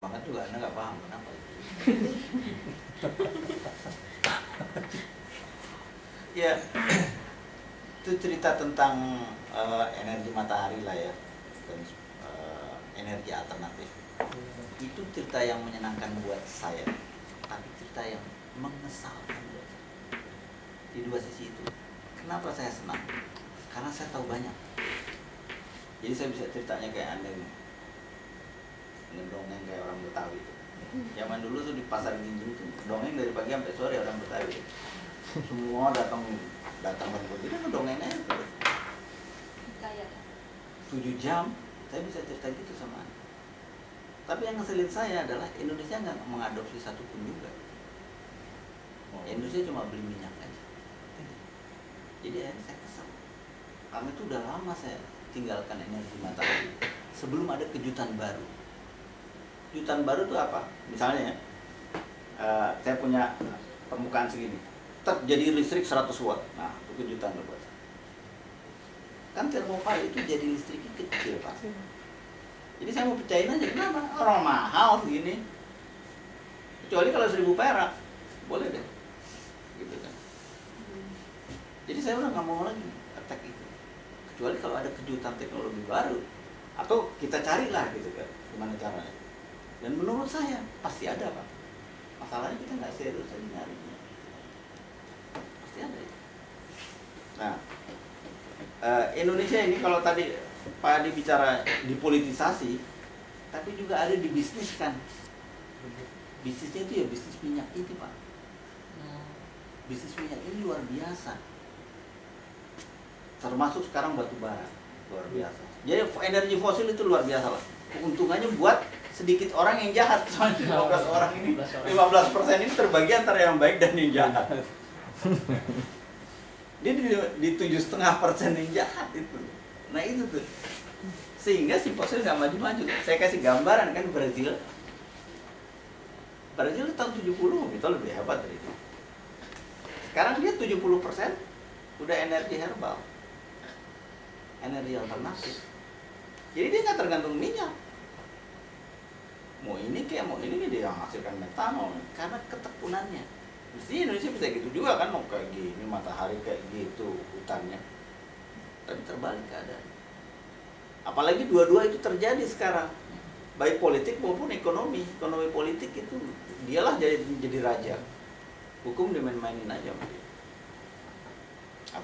banget juga Anda nggak paham kenapa. Ya, itu cerita tentang energi matahari lah ya, dan energi alternatif. Itu cerita yang menyenangkan buat saya, tapi cerita yang mengesalkan buat saya. Di dua sisi itu. Kenapa saya senang? Karena saya tahu banyak. Jadi saya bisa ceritanya kayak Anda ini, ngedongeng kayak orang Betawi itu. Zaman dulu tuh di pasar Ginjing tuh dongeng dari pagi sampai sore orang Betawi. Semua datang berkumpul, jadi ngedongeng aja terus. 7 jam saya bisa cerita gitu sama Anda. Tapi yang ngeselin saya adalah Indonesia nggak mengadopsi satu pun juga. Indonesia cuma beli minyak aja. Jadi akhirnya saya kesal. Karena itu udah lama saya tinggalkan energi matahari sebelum ada kejutan baru. Kejutan baru itu apa? Misalnya saya punya permukaan segini, jadi listrik 100 watt. Nah, itu kejutan buat saya. Kan termopile itu jadi listriknya kecil, Pak. Jadi saya mau percayain aja, kenapa? Orang mahal segini. Kecuali kalau 1000 perak, boleh deh. Gitu kan. Jadi saya udah nggak mau lagi attack itu. Kecuali kalau ada kejutan teknologi baru, atau kita carilah gitu kan, gimana caranya. Dan menurut saya pasti ada, Pak. Masalahnya kita nggak serius aja nyarinya. Pasti ada itu. Nah, Indonesia ini kalau tadi Pak Adi bicara dipolitisasi, tapi juga ada di bisnis kan. Bisnisnya itu ya bisnis minyak ini, Pak. Bisnis minyak ini luar biasa. Termasuk sekarang batu bara, luar biasa. Jadi energi fosil itu luar biasa lah. Keuntungannya buat sedikit orang yang jahat, soalnya 15 orang ini, 15% ini terbagi antara yang baik dan yang jahat. Dia di 7,5% yang jahat itu. Nah itu tuh, sehingga si fosil nggak maju-maju. Saya kasih gambaran kan, Brazil tahun 70 itu lebih hebat dari itu. Sekarang dia 70% udah energi herbal, energi alternatif. Jadi dia nggak tergantung minyak. Mau ini kayak mau ini dia menghasilkan metanol karena ketekunannya. Mesti Indonesia bisa gitu juga kan, mau kayak gini matahari kayak gitu hutannya. Tapi terbalik keadaan. Apalagi dua-dua itu terjadi sekarang, baik politik maupun ekonomi. Ekonomi politik itu dialah jadi raja. Hukum dimain-mainin aja sama dia.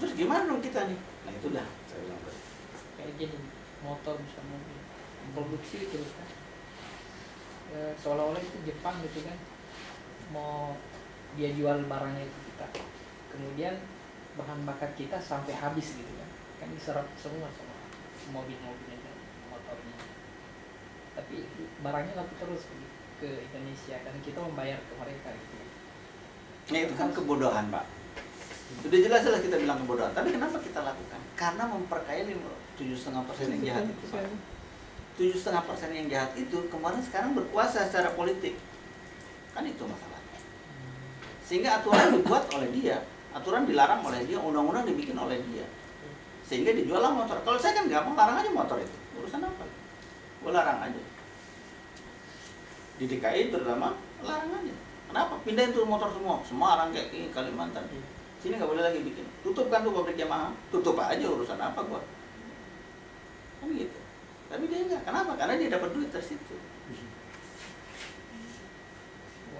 Terus gimana dong kita nih? Nah itu dah saya bilang tadi. Kayak gini, motor bisa mobil produksi itu kan, seolah-olah itu Jepang gitu kan, mau dia jual barangnya itu kita, kemudian bahan bakar kita sampai habis gitu kan diserap semua sama mobil-mobilnya dan motornya, tapi barangnya laku terus ke Indonesia dan kita membayar ke mereka gitu. Nah itu kan kebodohan, Pak. Sudah jelas-jelas kita bilang kebodohan, tapi kenapa kita lakukan? Karena memperkaya 7,5% yang jahat itu, Pak. 7,5% yang jahat itu kemarin sekarang berkuasa secara politik. Kan itu masalahnya. Sehingga aturan dibuat oleh dia, aturan dilarang oleh dia, undang-undang dibikin oleh dia. Sehingga dijual motor. Kalau saya kan gampang, larang aja motor itu. Urusan apa? Gue larang aja. Di DKI terutama larang aja. Kenapa? Pindahin tuh motor semua. Semarang kayak ini, Kalimantan. Sini nggak boleh lagi bikin. Tutup kan tuh pabrik Yamaha. Tutup aja, urusan apa gua. Kan gitu. Tapi dia enggak. Kenapa? Karena dia dapat duit dari situ.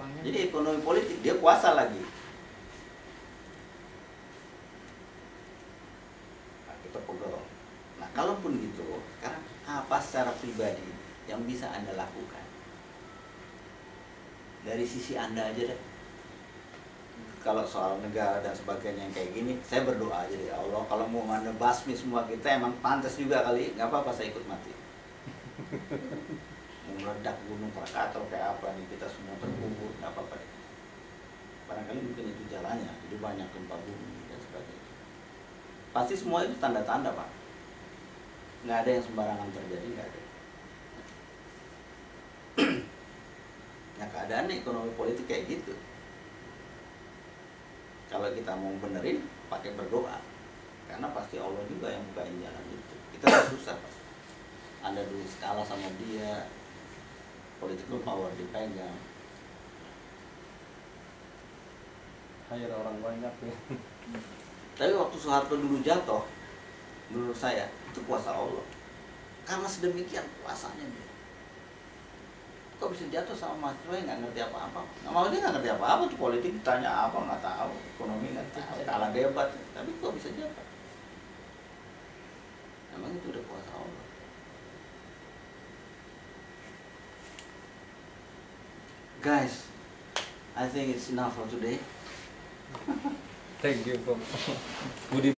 Jadi ekonomi politik dia kuasa lagi. Nah, kita pegel. Nah, kalaupun gitu, sekarang apa secara pribadi yang bisa Anda lakukan? Dari sisi Anda aja deh. Kalau soal negara dan sebagainya yang kayak gini, saya berdoa aja ya Allah, kalau mau basmi semua kita emang pantas juga kali, nggak apa-apa saya ikut mati. Mau meledak gunung Krakatau kayak apa nih, kita semua terkubur, nggak apa-apa deh. Barangkali mungkin itu jalannya, jadi banyak gempa bumi dan sebagainya. Pasti semua itu tanda-tanda, Pak. Nggak ada yang sembarangan terjadi, nggak ada. Nah keadaannya ekonomi politik kayak gitu. Kalau kita mau benerin, pakai berdoa. Karena pasti Allah juga yang bukain jalan itu. Kita susah, Pak. Anda dulu skala sama dia, political power dipegang. Hanya orang banyak ya. Tapi waktu Soeharto dulu jatuh, menurut saya itu kuasa Allah. Karena sedemikian kuasanya dia. Kok bisa jatuh sama mahasiswa yang nggak ngerti apa-apa? Nah, dia nggak ngerti apa-apa tuh politik, ditanya apa nggak tahu, ekonomi nggak tahu, kalah debat. Tapi kok bisa jatuh? Emang itu udah kuasa Allah. Guys, I think it's enough for today. Thank you, Budi.